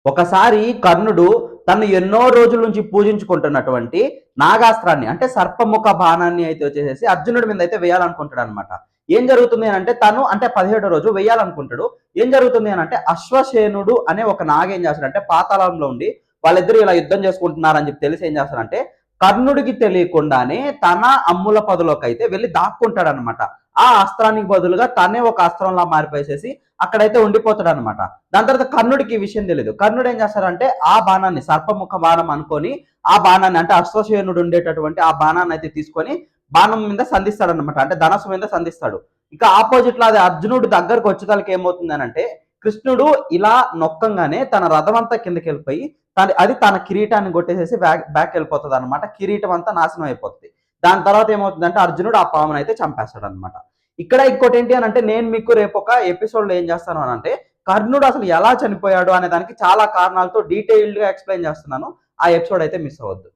ఒకసారి కర్ణుడు తను ఎన్నో రోజుల నుంచి పూజించుకుంటున్నటువంటి నాగాస్త్రాన్ని అంటే సర్పముఖ బాణాన్ని అయితే వచ్చేసేసి అర్జునుడి మీద అయితే వేయాలనుకుంటాడు అనమాట. ఏం జరుగుతుంది అని అంటే తను అంటే 17వ రోజు వేయాలనుకుంటాడు. ఏం జరుగుతుంది అని అంటే అశ్వసేనుడు అనే ఒక నాగ ఏం చేస్తాడంటే పాతాళంలో ఉండి వాళ్ళిద్దరు ఇలా యుద్ధం చేసుకుంటున్నారని చెప్పి తెలిసి ఏం చేస్తాడంటే కర్ణుడికి తెలియకుండానే తన అమ్ముల పదులోకి అయితే వెళ్ళి దాక్కుంటాడు అనమాట. ఆ అస్త్రానికి బదులుగా తనే ఒక అస్త్రంలా మారిపోయేసేసి అక్కడైతే ఉండిపోతాడు అనమాట. దాని తర్వాత కర్ణుడికి ఈ విషయం తెలియదు. కర్ణుడు ఏం చేస్తాడంటే ఆ బాణాన్ని సర్పముఖ బాణం అనుకొని ఆ బాణాన్ని అంటే అశ్వసేనుడు ఉండేటటువంటి ఆ బాణాన్ని అయితే తీసుకొని బాణం మీద సంధిస్తాడు అనమాట. అంటే ధనస్సు మీద సంధిస్తాడు. ఇక ఆపోజిట్ లో అది అర్జునుడు దగ్గరకు వచ్చేదానికి ఏమవుతుంది అని అంటే కృష్ణుడు ఇలా నొక్కంగానే తన రథం అంతా కిందకి వెళ్ళిపోయి అది తన కిరీటాన్ని కొట్టేసేసి బ్యాక్ వెళ్ళిపోతుంది అనమాట. కిరీటం అంతా నాశనం అయిపోతుంది. దాని తర్వాత ఏమవుతుందంటే అర్జునుడు ఆ పామును అయితే చంపేస్తాడు అనమాట. ఇక్కడ ఇంకోటి ఏంటి అని అంటే నేను మీకు రేపు ఒక ఎపిసోడ్ లో ఏం చేస్తాను అని అంటే కర్ణుడు అసలు ఎలా చనిపోయాడు అనే దానికి చాలా కారణాలతో డీటెయిల్డ్ గా ఎక్స్ప్లెయిన్ చేస్తున్నాను. ఆ ఎపిసోడ్ అయితే మిస్ అవ్వద్దు.